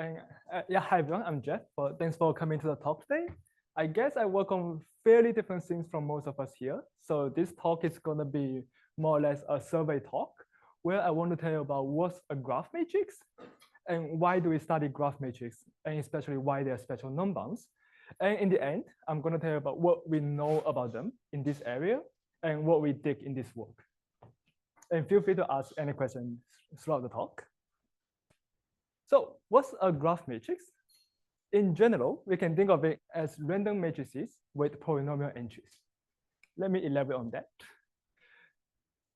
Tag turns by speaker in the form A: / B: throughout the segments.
A: And yeah, hi everyone, I'm Jeff. Thanks for coming to the talk today. I guess I work on fairly different things from most of us here. So this talk is gonna be more or less a survey talk where I want to tell you about what's a graph matrix and why do we study graph matrix, and especially why they're special non-bounds. And in the end, I'm gonna tell you about what we know about them in this area and what we did in this work. And feel free to ask any questions throughout the talk. So what's a graph matrix? In general, we can think of it as random matrices with polynomial entries. Let me elaborate on that.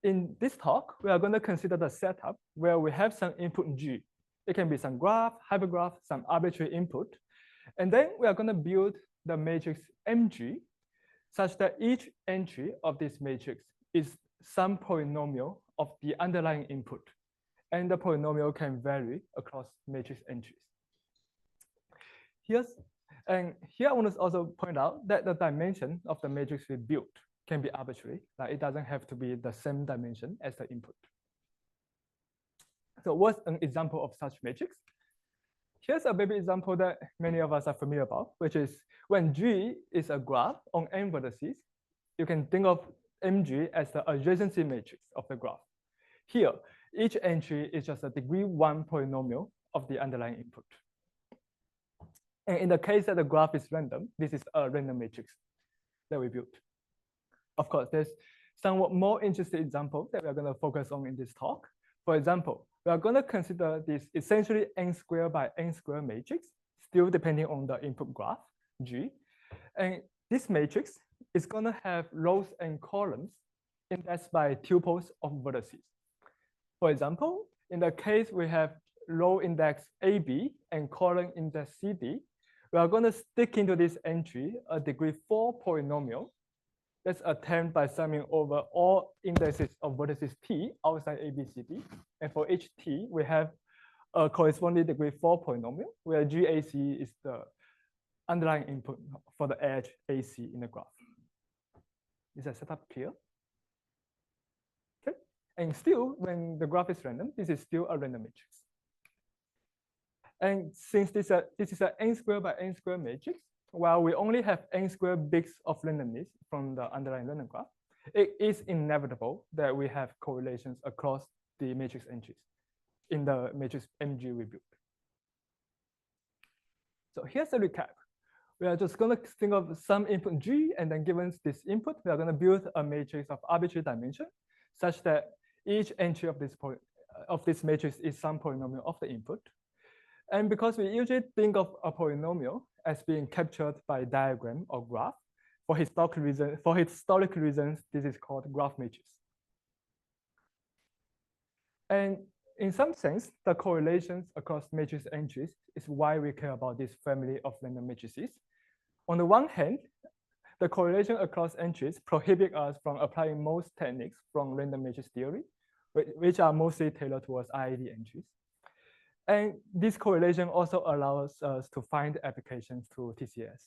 A: In this talk, we are going to consider the setup where we have some input G. It can be some graph, hypergraph, some arbitrary input. And then we are going to build the matrix MG such that each entry of this matrix is some polynomial of the underlying input. And the polynomial can vary across matrix entries. Here I want to also point out that the dimension of the matrix we built can be arbitrary. Like it doesn't have to be the same dimension as the input. So what's an example of such matrix? Here's a baby example that many of us are familiar about, which is when G is a graph on n vertices, you can think of MG as the adjacency matrix of the graph. Here, each entry is just a degree 1 polynomial of the underlying input. And in the case that the graph is random, this is a random matrix that we built. Of course, there's somewhat more interesting example that we're going to focus on in this talk. For example, we are going to consider this essentially n squared by n squared matrix, still depending on the input graph, G. And this matrix is going to have rows and columns indexed by tuples of vertices. For example, in the case we have row index AB and column index CD, we are going to stick into this entry a degree 4 polynomial that's obtained by summing over all indexes of vertices T outside ABCD. And for each T, we have a corresponding degree 4 polynomial where GAC is the underlying input for the edge AC in the graph. Is that setup clear? Okay. And still, when the graph is random, this is still a random matrix. And since this is an n squared by n squared matrix, while we only have n squared bits of randomness from the underlying random graph, it is inevitable that we have correlations across the matrix entries in the matrix MG we built. So here's a recap. We are just going to think of some input G, and then given this input, we are going to build a matrix of arbitrary dimension such that each entry of this matrix is some polynomial of the input. And because we usually think of a polynomial as being captured by diagram or graph, for historical reasons, this is called graph matrix. And in some sense, the correlations across matrix entries is why we care about this family of random matrices. On the one hand, the correlation across entries prohibit us from applying most techniques from random matrix theory, which are mostly tailored towards i.i.d. entries. And this correlation also allows us to find applications to TCS.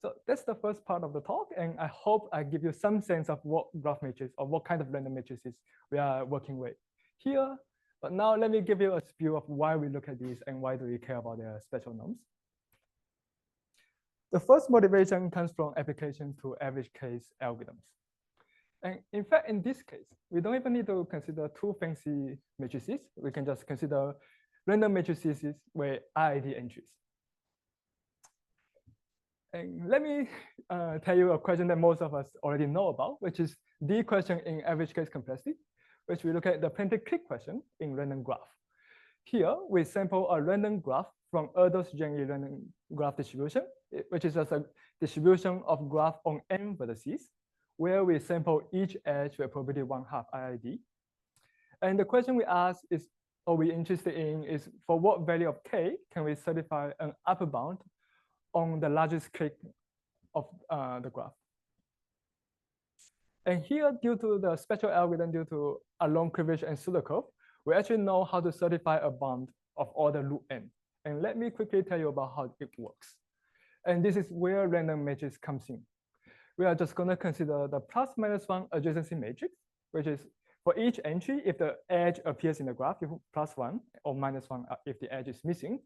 A: So that's the first part of the talk, and I hope I give you some sense of what graph matrix or what kind of random matrices we are working with here. But now let me give you a view of why we look at these and why do we care about their special norms. The first motivation comes from application to average case algorithms. And in fact, in this case, we don't even need to consider too fancy matrices. We can just consider random matrices with i.i.d. entries. And let me tell you a question that most of us already know about, which is the question in average case complexity, which we look at the plenty-click question in random graph. Here, we sample a random graph from Erdos-Jenny random graph distribution, which is just a distribution of graph on n vertices, where we sample each edge with probability 1/2 i.i.d. And the question we ask is, or we're interested in, is for what value of k can we certify an upper bound on the largest click of the graph. And here, due to the special algorithm, due to a long cleavage and pseudocurve, we actually know how to certify a bound of order root n. And let me quickly tell you about how it works. And this is where random matrix comes in. We are just going to consider the ±1 adjacency matrix, which is For each entry, if the edge appears in the graph, you put +1 or -1 if the edge is missing.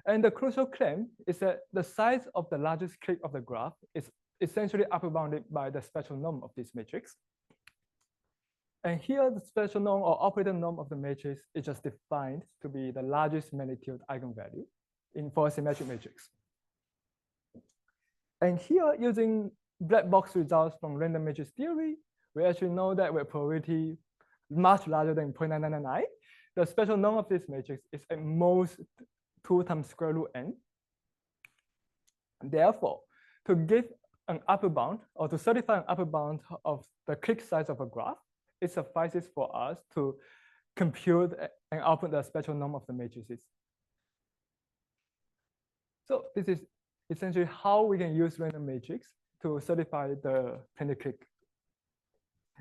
A: And the crucial claim is that the size of the largest clique of the graph is essentially upper bounded by the special norm of this matrix. And here, the special norm or operator norm of the matrix is just defined to be the largest magnitude eigenvalue for a symmetric matrix. And here, using black box results from random matrix theory, we actually know that with probability much larger than 0.9999, the special norm of this matrix is at most 2 times square root n. Therefore, to give an upper bound or to certify an upper bound of the clique size of a graph, it suffices for us to compute and output the special norm of the matrices. So this is essentially how we can use random matrix to certify the planar clique.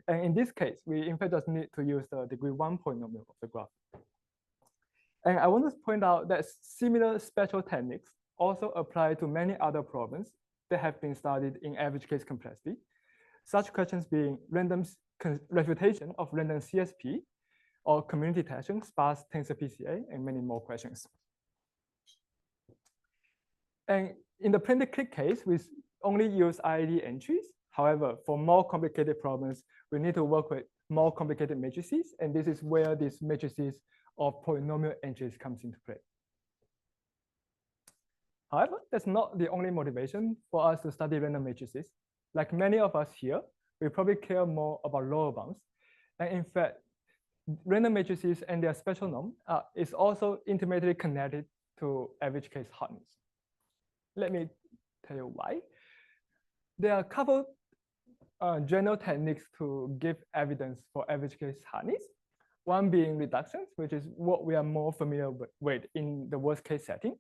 A: And in this case, we in fact just need to use the degree 1 polynomial of the graph. And I want to point out that similar spectral techniques also apply to many other problems that have been studied in average case complexity. Such questions being random refutation of random CSP or community testing, sparse tensor PCA, and many more questions. And in the planar clique case, we only use i.i.d entries. However, for more complicated problems, we need to work with more complicated matrices. And this is where these matrices of polynomial entries comes into play. However, that's not the only motivation for us to study random matrices. Like many of us here, we probably care more about lower bounds. And in fact, random matrices and their special norm is also intimately connected to average case hardness. Let me tell you why. There are a couple general techniques to give evidence for average case hardness. One being reductions, which is what we are more familiar with in the worst case setting.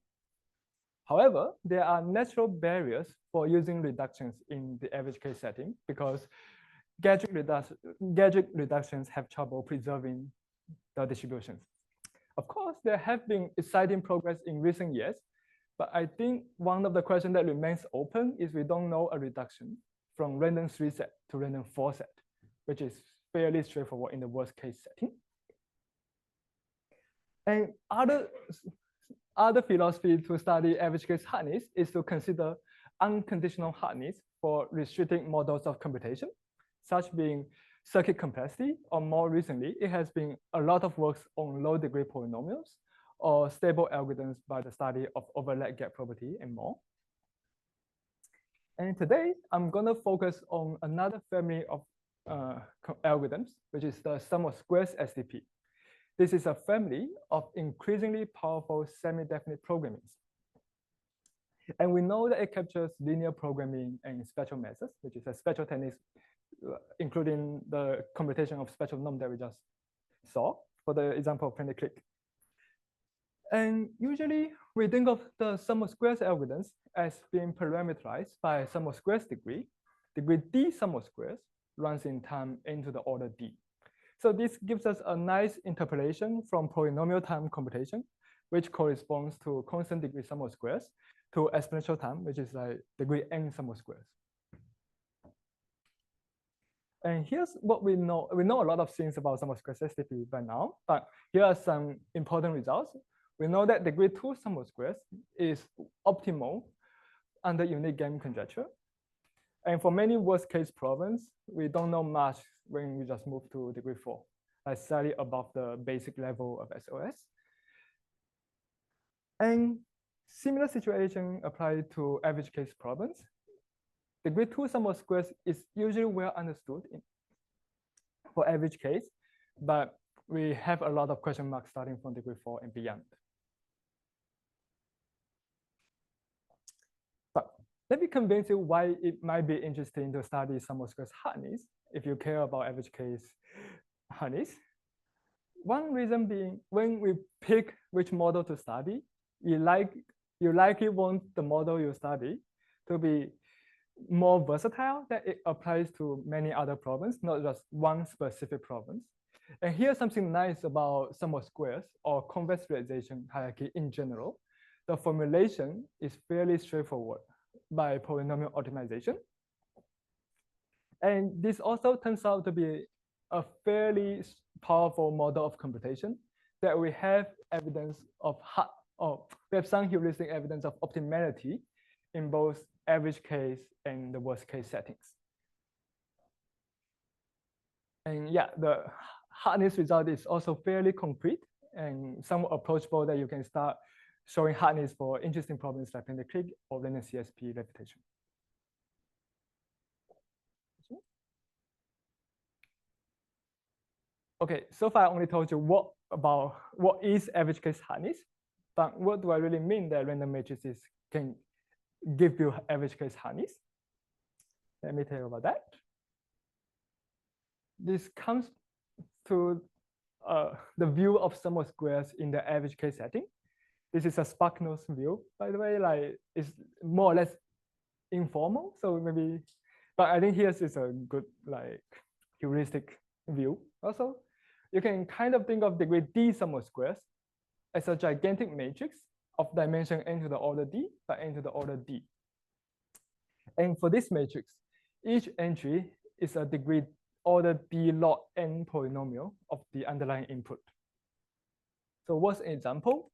A: However, there are natural barriers for using reductions in the average case setting because gadget reductions have trouble preserving the distributions. Of course, there have been exciting progress in recent years, but I think one of the questions that remains open is we don't know a reduction from random 3 set to random 4 set, which is fairly straightforward in the worst case setting. And other philosophy to study average case hardness is to consider unconditional hardness for restricted models of computation, such being circuit complexity, or more recently, it has been a lot of works on low degree polynomials or stable algorithms by the study of overlap gap property and more. And today, I'm gonna focus on another family of algorithms, which is the sum of squares SDP. This is a family of increasingly powerful semi-definite programming. And we know that it captures linear programming and spectral methods, which is a spectral techniques, including the computation of spectral norm that we just saw for the example of planar clique. And usually we think of the sum of squares algorithms as being parameterized by sum of squares degree. Degree d sum of squares runs in time into the order d. So this gives us a nice interpolation from polynomial time computation, which corresponds to constant degree sum of squares, to exponential time, which is like degree n sum of squares. And here's what we know. We know a lot of things about sum of squares SDP by now, but here are some important results. We know that degree 2 sum of squares is optimal under unique game conjecture. And for many worst case problems, we don't know much when we just move to degree 4, like slightly above the basic level of SOS. And similar situation apply to average case problems. Degree 2 sum of squares is usually well understood for average case, but we have a lot of question marks starting from degree 4 and beyond. But let me convince you why it might be interesting to study sum of squares hardness if you care about average case hardness. One reason being, when we pick which model to study, you likely want the model you study to be more versatile, that it applies to many other problems, not just one specific problem. And here's something nice about sum of squares or convex realization hierarchy in general. The formulation is fairly straightforward by polynomial optimization. And this also turns out to be a fairly powerful model of computation that we have evidence of we have some heuristic evidence of optimality in both average case and the worst case settings. And yeah, the hardness result is also fairly concrete and somewhat approachable that you can start showing hardness for interesting problems like pentacritic or random CSP reputation. Okay, so far I only told you what is average case hardness, but what do I really mean that random matrices can give you average case hardness? Let me tell you about that. This comes to the view of sum of squares in the average case setting. This is a Spark-Notes view, by the way, like it's more or less informal. So maybe, but I think here's is a good like heuristic view. Also, you can kind of think of degree D sum of squares as a gigantic matrix of dimension n to the order d by n to the order d. And for this matrix, each entry is a degree order d log n polynomial of the underlying input. So what's an example?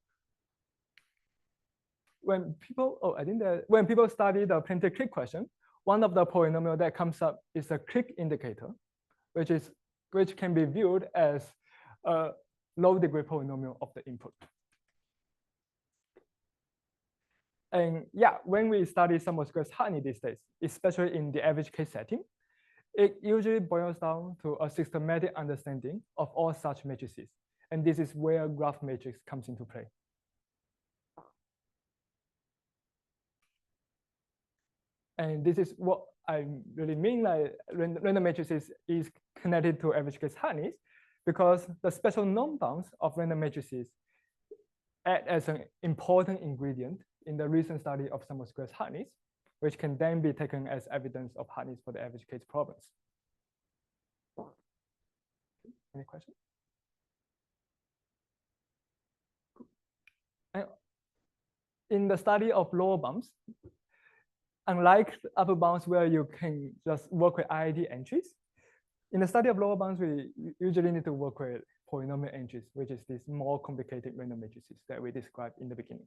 A: When people, when people study the printed click question, one of the polynomial that comes up is a click indicator, which can be viewed as a low degree polynomial of the input. And yeah, when we study sum of squares hardness these days, especially in the average case setting, it usually boils down to a systematic understanding of all such matrices. And this is where graph matrix comes into play. And this is what I really mean, like random matrices is connected to average case hardness because the special norm bounds of random matrices act as an important ingredient in the recent study of sum of squares hardness, which can then be taken as evidence of hardness for the average case problems. Any questions? And in the study of lower bounds, unlike upper bounds where you can just work with i.i.d entries, in the study of lower bounds, we usually need to work with polynomial entries, which is these more complicated random matrices that we described in the beginning.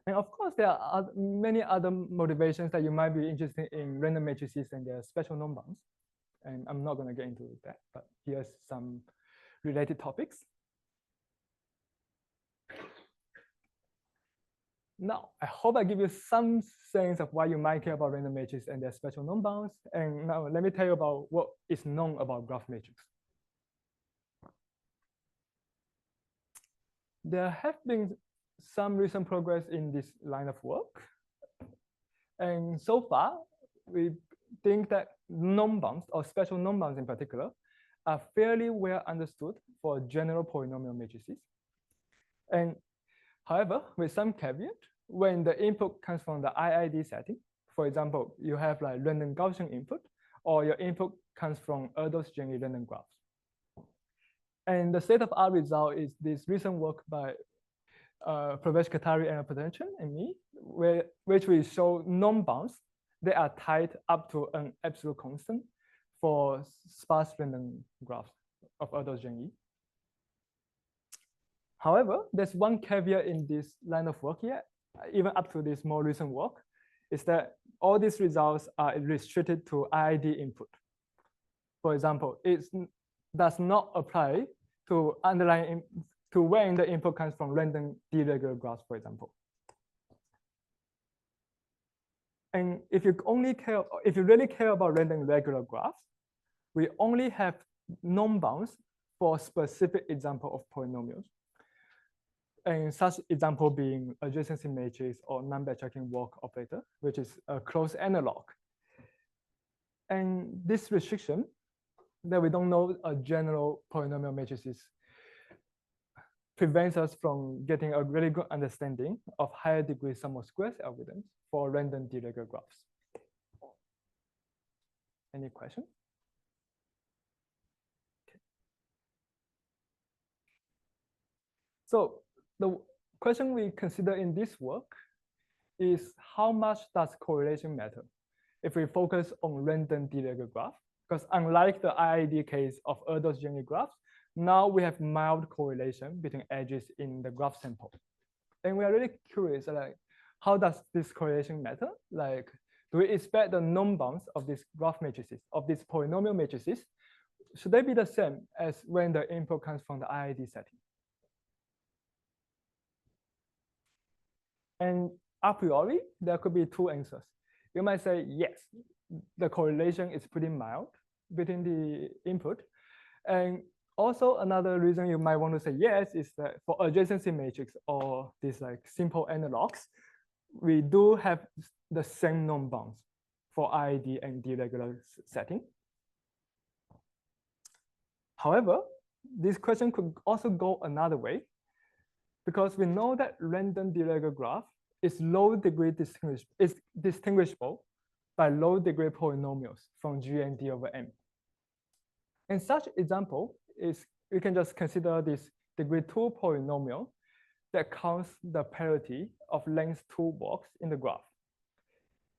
A: And of course, there are many other motivations that you might be interested in random matrices and their special norm bounds. And I'm not going to get into that, but here's some related topics. Now, I hope I give you some sense of why you might care about random matrices and their special norm bounds. And now let me tell you about what is known about graph matrix. There have been some recent progress in this line of work. And so far, we think that norm bounds or special norm bounds in particular are fairly well understood for general polynomial matrices. And however, with some caveat, when the input comes from the i.i.d setting, for example, you have like random Gaussian input, or your input comes from Erdos-Jenny random graphs. And the state of art result is this recent work by Pravesh Katari and Potential and me, which we show norm bounds that are tied up to an absolute constant for sparse random graphs of Erdos-Jenny. However, there's one caveat in this line of work here, even up to this more recent work, is that all these results are restricted to i.i.d input. For example, it does not apply to underlying to when the input comes from random d-regular graphs, for example. And if you really care about random regular graphs, we only have norm bounds for specific example of polynomials. And such example being adjacency matrix or non-backtracking walk operator, which is a close analog. And this restriction that we don't know a general polynomial matrices prevents us from getting a really good understanding of higher degree sum of squares algorithms for random d-regular graphs. Any questions? Okay. So the question we consider in this work is how much does correlation matter if we focus on random d-regular graph because unlike the i.i.d. case of Erdos-Jenny graphs, now we have mild correlation between edges in the graph sample. And we are really curious, like, how does this correlation matter? Like, do we expect the norm bounds of these graph matrices, of these polynomial matrices, should they be the same as when the input comes from the i.i.d. setting? And a priori, there could be two answers. You might say, yes, the correlation is pretty mild between the input. And also another reason you might want to say yes is that for adjacency matrix or these like simple analogs, we do have the same norm bounds for i.i.d. and deregular setting. However, this question could also go another way, because we know that random deregular graph is low degree distinguishable by low degree polynomials from G and D over M. And such example is, we can just consider this degree 2 polynomial that counts the parity of length 2 blocks in the graph.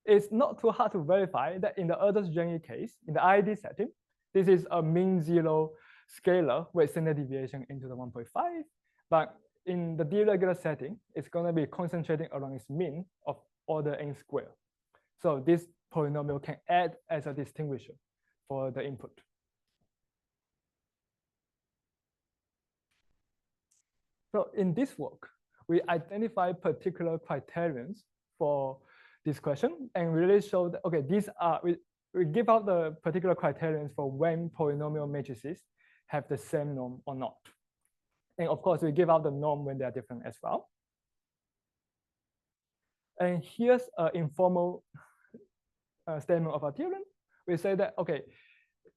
A: It's not too hard to verify that in the Erdos-Jenny case, in the i.i.d. setting, this is a mean zero scalar with standard deviation into the 1.5, but in the deregular setting, it's going to be concentrating around its mean of order n squared. So this polynomial can add as a distinguisher for the input. So in this work, we identify particular criterions for this question and really show that, okay, these are, we give out the particular criterions for when polynomial matrices have the same norm or not. And of course, we give out the norm when they are different as well. And here's an informal statement of our theorem. We say that, okay,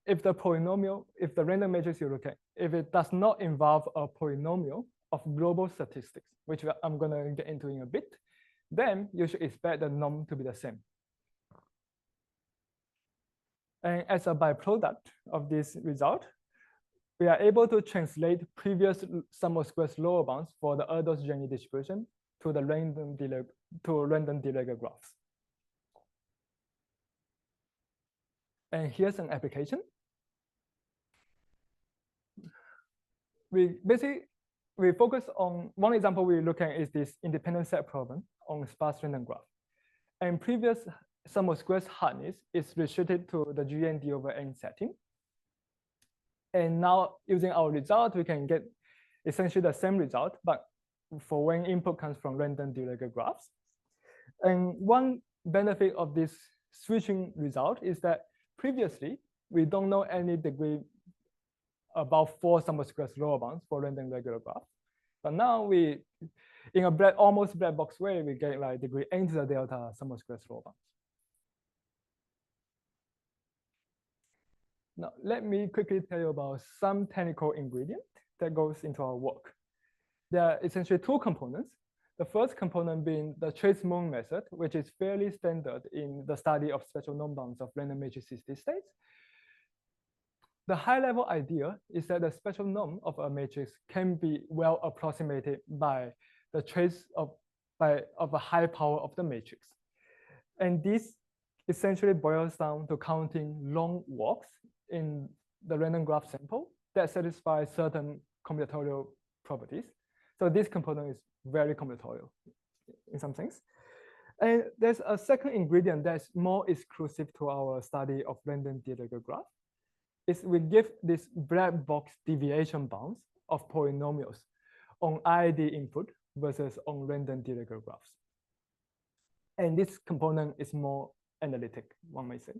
A: if the polynomial, if the random matrix you look at, if it does not involve a polynomial of global statistics, which I'm going to get into in a bit, then you should expect the norm to be the same. And as a byproduct of this result, we are able to translate previous sum of squares lower bounds for the Erdos-Jenny distribution to the random deregular graphs. And here's an application. We focus on one example we look at is this independent set problem on sparse random graph. And previous sum of squares hardness is restricted to the G and D over N setting. And now using our result, we can get essentially the same result, but for when input comes from random deregular graphs. And one benefit of this switching result is that previously, we don't know any degree about 4 sum of squares lower bounds for random regular graph. But now we, in a almost black box way, we get like degree n to the delta sum of squares lower bounds. Now, let me quickly tell you about some technical ingredient that goes into our work. There are essentially 2 components. The first component being the trace-Moon method, which is fairly standard in the study of special norm bounds of random matrices these days. The high-level idea is that the special norm of a matrix can be well approximated by the trace of a high power of the matrix. And this essentially boils down to counting long walks in the random graph sample that satisfy certain combinatorial properties. So this component is very combinatorial in some sense. And there's a second ingredient that's more exclusive to our study of random deregular graph. Is we give this black box deviation bounds of polynomials on i.i.d. input versus on random deregular graphs. And this component is more analytic, one might say.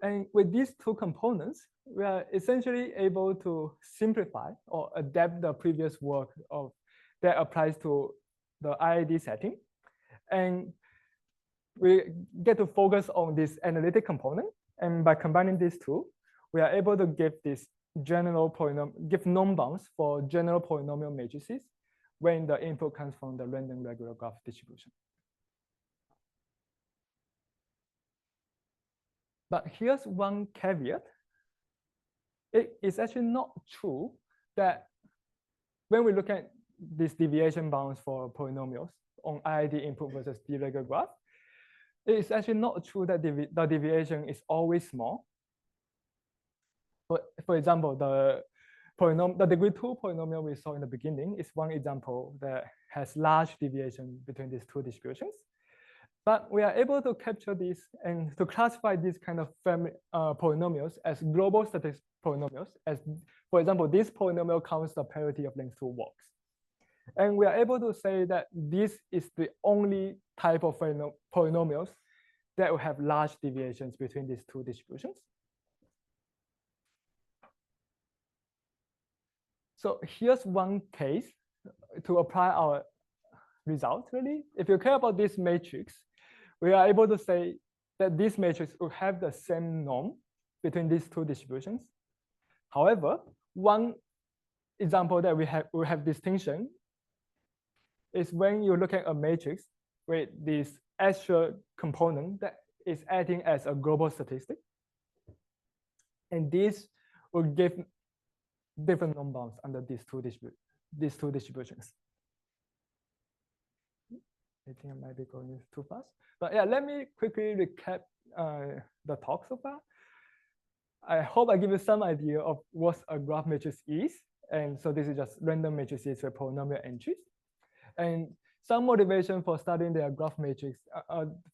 A: And with these 2 components, we are essentially able to simplify or adapt the previous work of that applies to the i.i.d. setting. And we get to focus on this analytic component. And by combining these 2, we are able to give this general give norm bounds for general polynomial matrices when the input comes from the random regular graph distribution. But here's one caveat. It is actually not true that when we look at these deviation bounds for polynomials on i.i.d. input versus deregular graph, it's actually not true that the deviation is always small. For example, the degree 2 polynomial we saw in the beginning is one example that has large deviation between these two distributions. But we are able to capture this and to classify these kind of polynomials as global statistic polynomials. As, for example, this polynomial counts the parity of length 2 walks. And we are able to say that this is the only type of polynomials that will have large deviations between these two distributions. So here's one case to apply our result, really. If you care about this matrix, we are able to say that this matrix will have the same norm between these two distributions. However, one example that we have distinction is when you look at a matrix with this extra component that is acting as a global statistic. And this will give different norm bounds under these two distributions. I think I might be going too fast. But yeah, let me quickly recap the talk so far. I hope I give you some idea of what a graph matrix is. And so this is just random matrices with polynomial entries. And some motivation for studying their graph matrix,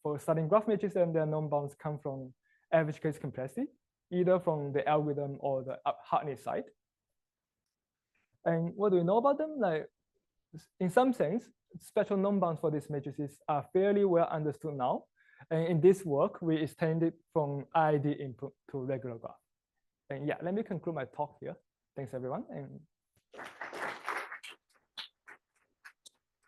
A: for studying graph matrix and their norm bounds come from average case complexity, either from the algorithm or the hardness side. And what do we know about them? Like, in some sense, special norm bounds for these matrices are fairly well understood now. And in this work, we extended from i.i.d input to regular graph. And yeah, let me conclude my talk here. Thanks, everyone. And